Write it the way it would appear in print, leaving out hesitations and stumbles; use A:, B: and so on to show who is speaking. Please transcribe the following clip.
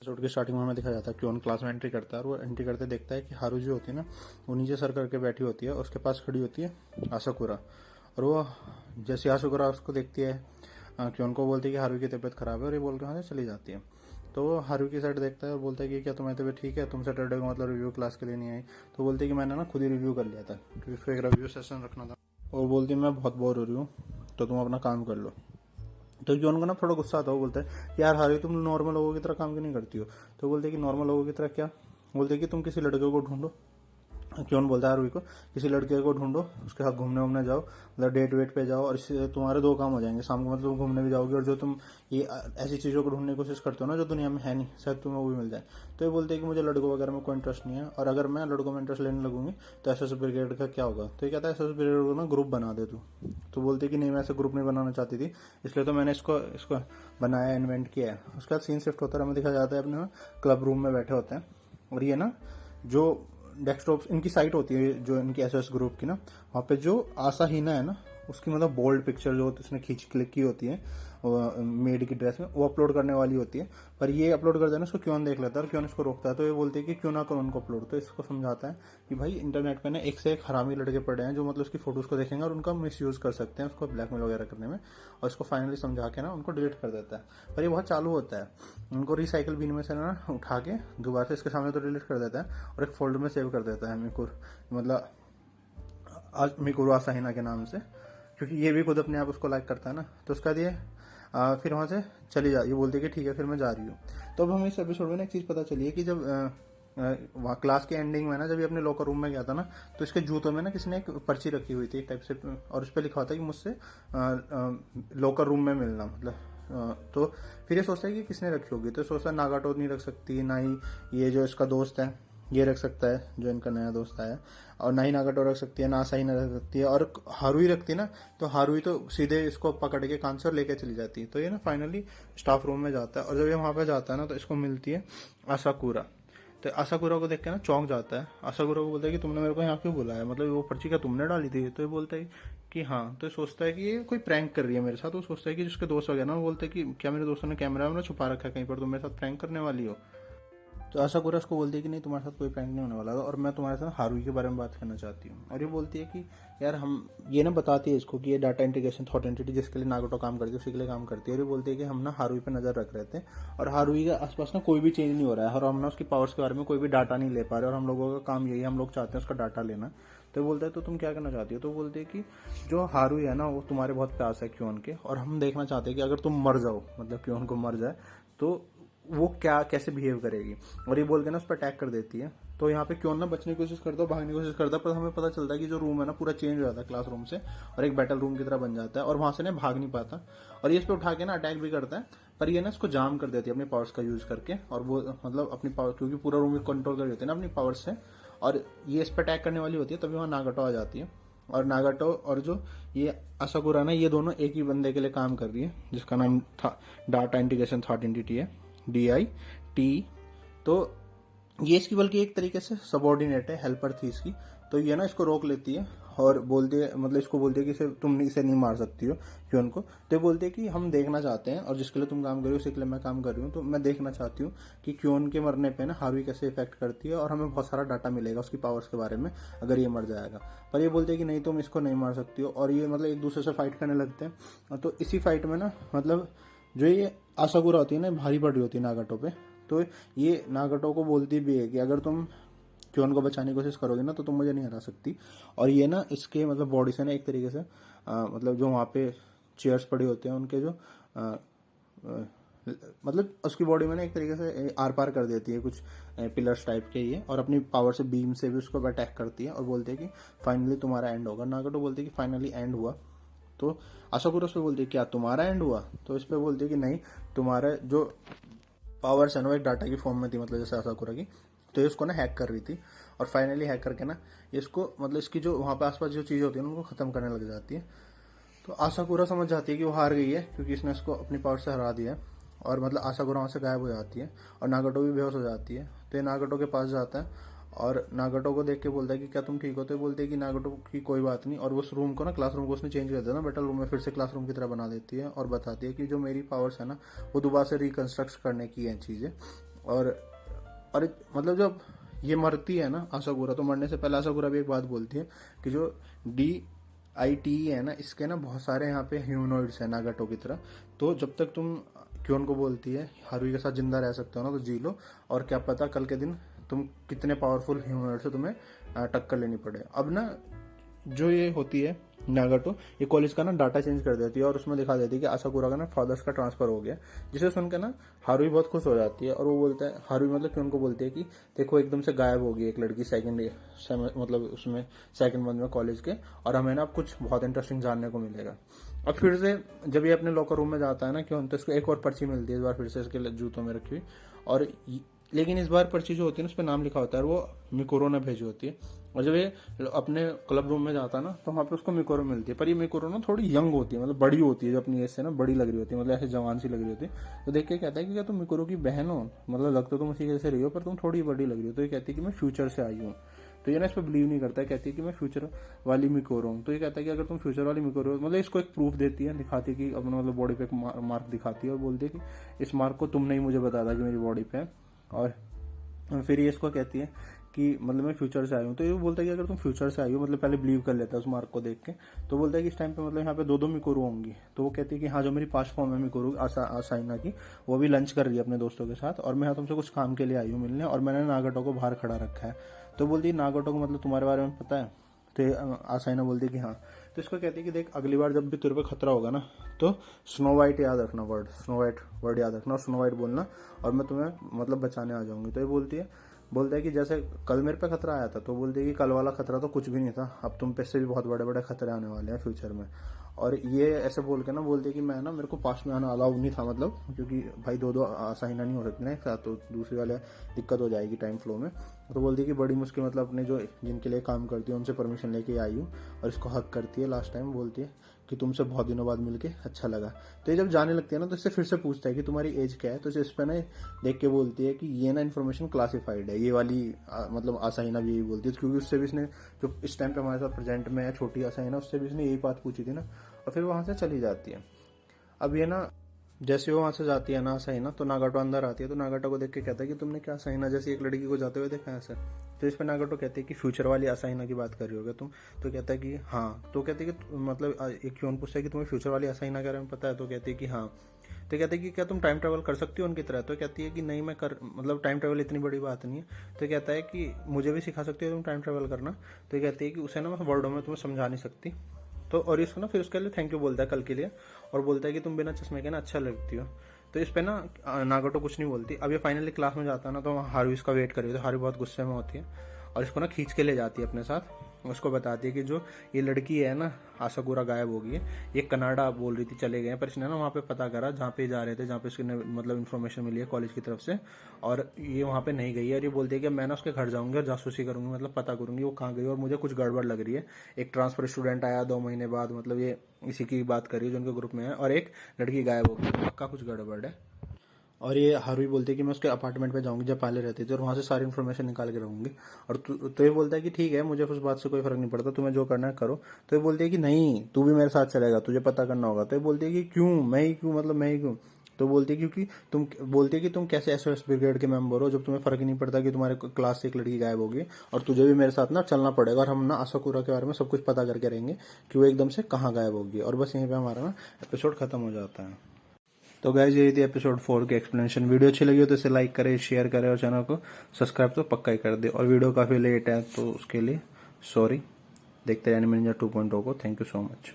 A: Episode की starting में हमें दिखाया जाता है कि उन क्लास में एंट्री करता है और वो एंट्री करते देखता है कि हारू जो होती है ना, वो नीचे सर करके बैठी होती है और उसके पास खड़ी होती है आसाकुरा। और वो जैसे आसाकुरा उसको देखती है कि उनको बोलती है कि हारू की तबीयत खराब है और ये बोल के वहाँ से चली जाती है। तो वो हारू की साइड देखता है और बोलता है कि क्या तुम्हारी तबीयत ठीक है, तुम सैटरडे को मतलब रिव्यू क्लास के लिए नहीं आई? तो बोलती है कि मैंने ना खुद ही रिव्यू कर लिया था क्योंकि उसको एक रिव्यू सेशन रखना था। और बोलती है मैं बहुत बोर हो रही हूँ तो तुम अपना काम कर लो। तो जो उनको ना थोड़ा गुस्सा आता है, वो बोलता है यार हारी तुम नॉर्मल लोगों की तरह काम क्यों नहीं करती हो? तो बोलते हैं कि नॉर्मल लोगों की तरह क्या? बोलते हैं कि तुम किसी लड़के को ढूंढो। क्यों बोलता है हारूई को, किसी लड़के को ढूंढो, उसके साथ घूमने वूमने जाओ, मतलब डेट वेट पे जाओ और इससे तुम्हारे दो काम हो जाएंगे। शाम को मतलब घूमने भी जाओगे और जो तुम ये ऐसी चीज़ों को ढूंढने की कोशिश करते हो ना जो दुनिया में है नहीं, शायद तुम्हें वो भी मिल जाए। तो ये बोलते हैं कि मुझे लड़कों वगैरह में कोई इंटरेस्ट नहीं है और अगर मैं लड़कों में इंटरेस्ट लेने लगूंगी तो एस एस ब्रिगेड का क्या होगा? तो ये कहता है एस एस ब्रिगेड को ना ग्रुप बना दे तू। तो बोलते कि नहीं मैं ऐसे ग्रुप नहीं बनाना चाहती थी, इसलिए तो मैंने इसको इसको बनाया, इन्वेंट किया है। उसके बाद सीन शिफ्ट होता है, हमें दिखा जाता है अपने क्लब रूम में बैठे होते हैं और ये ना जो डेस्कटॉप इनकी साइट होती है जो इनकी एसएस ग्रुप की ना, वहाँ पे जो आशा हीना है ना उसकी मतलब बोल्ड पिक्चर जो उसने खींच क्लिक की होती है मेड की ड्रेस में, वो अपलोड करने वाली होती है। पर ये अपलोड करता है ना, उसको क्यों देख लेता है और क्यों इसको रोकता है। तो ये बोलती है कि क्यों ना करो उनको अपलोड। तो इसको समझाता है कि भाई इंटरनेट पे ना एक से एक हरामी लड़के पड़े हैं जो मतलब उसकी फोटोज को देखेंगे और उनका मिस यूज कर सकते हैं उसको ब्लैकमेल वगैरह करने में। और इसको फाइनली समझा के ना उनको डिलीट कर देता है। पर ये बहुत चालू होता है, उनको रिसाइकल बिन में से ना उठा के दोबारा से इसके सामने तो डिलीट कर देता है और एक फोल्डर में सेव कर देता है मिकुर, मतलब मिकुरो आसाहिना के नाम से, क्योंकि ये भी खुद अपने आप उसको लाइक करता है ना। तो उसका दिए फिर वहां से चली जा, ये बोलती है कि ठीक है फिर मैं जा रही हूँ। तो अब हमें इस एपिसोड में ना एक चीज पता चली है कि जब वहाँ क्लास के एंडिंग में ना जब ये अपने लॉकर रूम में गया था ना, तो इसके जूतों में ना किसी ने एक पर्ची रखी हुई थी एक टाइप से और उस पर लिखा होता है कि मुझसे लॉकर रूम में मिलना, मतलब तो फिर ये सोचता है कि किसने रखी होगी। तो सोचता है नागाटो नहीं रख सकती, ना ही ये जो इसका दोस्त है ये रख सकता है जो इनका नया दोस्त आया, और ना ही नागाटो रख सकती है, ना आसाही ना रख सकती है, और हारुई रखती ना तो हारुई तो सीधे इसको पकड़ के कान से लेके चली जाती है। तो ये ना फाइनली स्टाफ रूम में जाता है और जब ये वहां पे जाता है ना तो इसको मिलती है आसाकुरा। तो आसाकुरा को देख के ना चौंक जाता है। आसाकुरा को बोलता है कि तुमने मेरे को यहाँ क्यों बुलाया, मतलब वो पर्ची क्या तुमने डाली थी? तो ये बोलता है कि हाँ। तो ये सोचता है कि ये कोई प्रैंक कर रही है मेरे साथ। वो सोचता है कि जिसके दोस्त वगैरह ना वो बोलते हैं कि क्या मेरे दोस्तों ने कैमरा वैमरा छुपा रखा है कहीं पर, तुम मेरे साथ प्रैंक करने वाली हो? तो आसाकुरा उसको बोलती है कि नहीं तुम्हारे साथ कोई प्रैंक नहीं होने वाला था और मैं तुम्हारे साथ हारुई के बारे में बात करना चाहती हूँ। और ये बोलती है कि यार हम ये ना बताती है इसको कि ये डाटा इंटीग्रेशन थॉट एंटिटी जिसके लिए नागोटो काम करती है उसी के लिए काम करती है। और ये बोलती है कि हम ना हारुई पे नजर रख रहे थे और हारुई के आसपास ना कोई भी चेंज नहीं हो रहा है और हम ना उसकी पावर्स के बारे में कोई भी डाटा नहीं ले पा रहे और हम लोगों का काम यही है, हम लोग चाहते हैं उसका डाटा लेना। तो बोलता है तो तुम क्या करना चाहती हो? तो बोलते है कि जो हारुई है ना वो तुम्हारे बहुत प्यास है क्यों के, और हम देखना चाहते हैं कि अगर तुम मर जाओ, मतलब क्यों को मर जाए तो वो क्या कैसे बिहेव करेगी। और ये बोल के ना उस पर अटैक कर देती है। तो यहाँ पे क्यों ना बचने की कोशिश करता है, भागने की कोशिश करता है, पर हमें पता चलता है कि जो रूम है ना पूरा चेंज हो जाता है क्लासरूम से और एक बैटल रूम की तरह बन जाता है और वहां से ना भाग नहीं पाता। और ये इस पर उठा के ना अटैक भी करता है, पर ये ना इसको जाम कर देती है अपने पावर्स का यूज करके। और वो मतलब अपनी पावर, क्योंकि पूरा रूम कंट्रोल कर देते हैं ना अपनी पावर से, और ये इस पर अटैक करने वाली होती है तभी वहां नागाटो आ जाती है। और नागाटो और जो ये आसाकुरा ना ये दोनों एक ही बंदे के लिए काम कर रही है जिसका नाम था डाटा इंटीग्रेशन थॉट एंटिटी है, DIT। तो ये इसकी बल्कि एक तरीके से सबॉर्डिनेट है, हेल्पर थी इसकी। तो ये ना इसको रोक लेती है और बोलती है, मतलब इसको बोलती है कि तुम इसे नहीं मार सकती हो क्यों को। तो ये बोलती है कि हम देखना चाहते हैं और जिसके लिए तुम काम कर रही हो उसी के लिए मैं काम कर रही हूँ, तो मैं देखना चाहती हूँ कि क्यों के मरने पे ना हारुई कैसे इफेक्ट करती है और हमें बहुत सारा डाटा मिलेगा उसकी पावर्स के बारे में अगर ये मर जाएगा। पर ये बोलते हैं कि नहीं तुम इसको नहीं मार सकती हो, और ये मतलब एक दूसरे से फाइट करने लगते हैं। तो इसी फाइट में ना मतलब जो ये आसाकुरा होती है ना भारी पड़ रही होती है नागाटो पे। तो ये नागाटो को बोलती भी है कि अगर तुम क्योन को बचाने की कोशिश करोगे ना तो तुम मुझे नहीं हरा सकती। और ये ना इसके मतलब बॉडी से ना एक तरीके से मतलब जो वहाँ पे चेयर्स पड़े होते हैं उनके जो मतलब उसकी बॉडी में ना एक तरीके से आर पार कर देती है कुछ पिलर्स टाइप के ये, और अपनी पावर से बीम से भी उसको अटैक करती है और बोलती है कि फाइनली तुम्हारा एंड होगा। नागाटो बोलती है कि फाइनली एंड हुआ। तो आसाकुरा उस पर बोलती है क्या तुम्हारा एंड हुआ? तो इस पर बोलती है कि नहीं, तुम्हारा जो पावर्स है ना वो एक डाटा की फॉर्म में थी, मतलब जैसे आसाकुरा की। तो ये उसको ना हैक कर रही थी और फाइनली हैक करके ना इसको मतलब इसकी जो वहां पे आसपास जो चीजें होती है उनको खत्म करने लग जाती है। तो आसाकुरा समझ जाती है कि वो हार गई है क्योंकि इसने इसको अपनी पावर से हरा दिया है, और मतलब आसाकुरा वहां से गायब हो जाती है और नागाटो भी बेहोश हो जाती है। तो ये नागाटो के पास जाता है और नागाटो को देख के बोलता है कि क्या तुम ठीक हो? तो बोलते हैं कि नागाटो की कोई बात नहीं, और उस रूम को ना क्लासरूम को उसने चेंज कर दिया ना बैटल रूम में, फिर से क्लासरूम की तरह बना देती है और बताती है कि जो मेरी पावर्स है ना वो दोबारा से रिकंस्ट्रक्ट करने की है चीजें, और मतलब जब ये मरती है ना आसाकुरा, तो मरने से पहले आसाकुरा भी एक बात बोलती है कि जो DITE है ना, इसके ना बहुत सारे यहाँ पे ह्यूमनॉइड्स है नागाटो की तरह, तो जब तक तुम क्योन को बोलती है हारुई के साथ जिंदा रह सकते हो ना, तो जी लो, और क्या पता कल के दिन तुम कितने पावरफुल ह्यूमनॉइड से तुम्हें टक्कर लेनी पड़े। अब ना जो ये होती है नागाटो, ये कॉलेज का ना डाटा चेंज कर देती है और उसमें दिखा देती है कि आसाकुरा का ना फादर्स का ट्रांसफर हो गया, जिसे सुनकर ना हारुई बहुत खुश हो जाती है। और वो बोलता है, हारुई मतलब क्यों उनको बोलती है कि देखो एकदम से गायब हो गई एक लड़की मतलब उसमें सेकंड मंथ में कॉलेज के, और हमें ना अब कुछ बहुत इंटरेस्टिंग जानने को मिलेगा। अब फिर से जब ये अपने लॉकर रूम में जाता है ना क्यों, तो इसको एक और पर्ची मिलती है, इस बार फिर से इसके जूतों में रखी हुई, और लेकिन इस बार पर्ची जो होती है ना उस पर नाम लिखा होता है, वो मिकोरो ने भेजी होती है। और जब ये अपने क्लब रूम में जाता है ना, तो वहाँ पे उसको मिकोरो मिलती है, पर ये मिकोरो ना थोड़ी यंग होती है, मतलब बड़ी होती है, जो अपनी एज से ना बड़ी लग रही होती है, मतलब ऐसे जवान सी लग रही होती है। तो देख के कहता है कि क्या तुम मिकोरो की बहन हो, मतलब लग तो तुम उसी जैसे रही हो, पर तुम थोड़ी बड़ी लग रही हो। तो ये कहती है कि मैं फ्यूचर से आई हूँ। तो ये ना इस पर बिलीव नहीं करता है, कहती है कि मैं फ्यूचर वाली मिकोरो हूँ। तो ये कहता है कि अगर तुम फ्यूचर वाली मिकोरो, मतलब इसको एक प्रूफ देती है, दिखाती है कि अपना मतलब बॉडी पे एक मार्क दिखाती है और बोलती है कि इस मार्क को तुमने ही मुझे बताया था कि मेरी बॉडी पे है। और फिर ये इसको कहती है कि मतलब मैं फ्यूचर से आई हूँ। तो ये बोलता है कि अगर तुम फ्यूचर से आई हो, मतलब पहले बिलीव कर लेता है उस मार्क को देख के। तो बोलता है कि इस टाइम पे मतलब यहाँ पे दो मिकोरो होंगी। तो वो कहती है कि हाँ, जो मेरी पास्ट फॉर्म है मिकोरो आसाइना की, वो भी लंच कर रही है अपने दोस्तों के साथ, और मैं यहाँ तुमसे कुछ काम के लिए आई हूँ मिलने, और मैंने नागाटो को बाहर खड़ा रखा है। तो बोलती है नागाटो को मतलब तुम्हारे बारे में पता है? तो आसाइना बोलती है कि हाँ। तो इसको कहती है कि देख, अगली बार जब भी तेरे पे खतरा होगा ना, तो स्नो वाइट याद रखना, स्नो वाइट वर्ड याद रखना, और स्नो वाइट बोलना, और मैं तुम्हें मतलब बचाने आ जाऊंगी। तो ये बोलता है कि जैसे कल मेरे पे खतरा आया था, तो बोलती है कि कल वाला खतरा तो कुछ भी नहीं था, अब तुम पे से भी बहुत बड़े बड़े खतरे आने वाले हैं फ्यूचर में। और ये ऐसे बोल के ना बोलती है कि मैं ना, मेरे को पास में आना अलाउ नहीं था, मतलब क्योंकि भाई दो आसाइना नहीं हो सकती ना एक साथ, तो दूसरी वाले दिक्कत हो जाएगी टाइम फ्लो में। तो बोलती है कि बड़ी मुश्किल मतलब अपने जो जिनके लिए काम करती है उनसे परमिशन लेके आई हूँ, और इसको हक करती है लास्ट टाइम, बोलती है कि तुमसे बहुत दिनों बाद मिलके अच्छा लगा। तो ये जब जाने लगती है ना, तो इससे फिर से पूछता है कि तुम्हारी एज क्या है। तो इस पर ना देख के बोलती है कि ये ना इन्फॉर्मेशन क्लासिफाइड है, ये वाली मतलब आसाइना भी यही बोलती है, क्योंकि उससे भी इसने जो इस टाइम पे हमारे साथ प्रेजेंट में है छोटी आसाइना, उससे भी इसने यही बात पूछी थी ना, और फिर वहां से चली जाती है। अब ये ना जैसे वो वहां से जाती है ना आसाइना, तो नागाटो अंदर आती है। तो नागाटो को देख के कहता है कि तुमने क्या आसाइना जैसी एक लड़की को जाते हुए देखा है सर? तो इस पर नागाटो कहते हैं कि फ्यूचर वाली आसाइना की बात कर रही होगा तुम? तो कहता है कि हाँ। तो कहते हैं कि मतलब एक क्यों पूछता है कि तुम्हें फ्यूचर वाली आसाइना के बारे में पता है? तो कहती है कि हाँ। तो कहते हैं कि क्या तुम टाइम ट्रेवल कर सकती हो उनकी तरह? तो कहती है कि नहीं, मैं कर मतलब टाइम ट्रेवल इतनी बड़ी बात नहीं है। तो कहता है कि मुझे भी सिखा सकती हो तुम टाइम ट्रेवल करना? तो कहती है कि उसे ना मैं वर्डों में तुम्हें समझा नहीं सकती। तो और इसको ना फिर उसके लिए थैंक यू बोलता है कल के लिए, और बोलता है कि तुम बिना चश्मे के ना अच्छा लगती हो। तो इस पे ना नागाटो कुछ नहीं बोलती। अब ये फाइनली क्लास में जाता है ना, तो हारू इसका वेट कर रही है। तो हारू बहुत गुस्से में होती है और इसको ना खींच के ले जाती है अपने साथ। उसको बताती है कि जो ये लड़की है ना आसाकुरा गायब हो गई है, ये कनाडा बोल रही थी चले गए हैं, पर इसने ना वहाँ पे पता करा जहाँ पे जा रहे थे, जहाँ पे इसकी मतलब इन्फॉर्मेशन मिली है कॉलेज की तरफ से, और ये वहाँ पे नहीं गई है। और ये बोलती है कि मैं ना उसके घर जाऊंगी और जासूसी करूंगी, मतलब पता करूंगी वो कहाँ गई, और मुझे कुछ गड़बड़ लग रही है। एक ट्रांसफर स्टूडेंट आया 2 महीने बाद, मतलब ये इसी की बात कर रही है जो उनके ग्रुप में है, और एक लड़की गायब हो गई, पक्का कुछ गड़बड़ है। और ये हारुई बोलती है कि मैं उसके अपार्टमेंट पे जाऊंगी जब पहले रहती थी, और वहां से सारी इन्फॉर्मेशन निकाल के रहूंगी। और तो ये बोलता है कि ठीक है, मुझे उस बात से कोई फर्क नहीं पड़ता, तुम्हें जो करना है करो। तो ये बोलती है कि नहीं, तू भी मेरे साथ चलेगा, तुझे पता करना होगा। तो ये बोलती है कि क्यों, मैं ही क्यों, मतलब मैं ही क्यों? तो बोलती है क्योंकि तुम बोलती है कि तुम कैसे SOS ब्रिगेड के मेंबर हो जब तुम्हें फर्क ही नहीं पड़ता कि तुम्हारे क्लास से एक लड़की गायब होगी, और तुझे भी मेरे साथ ना चलना पड़ेगा, और हम ना आसाकुरा के बारे में सब कुछ पता करके रहेंगे कि वो एकदम से कहाँ गायब होगी। और बस यहीं पे हमारा ना एपिसोड खत्म हो जाता है। तो गाइज यही थी एपिसोड 4 की एक्सप्लेनेशन। वीडियो अच्छी लगी हो तो इसे लाइक करें, शेयर करें, और चैनल को सब्सक्राइब तो पक्का ही कर दे। और वीडियो काफी लेट है तो उसके लिए सॉरी। देखते हैं एनिमे निंजा 2.0 को। Thank you so much.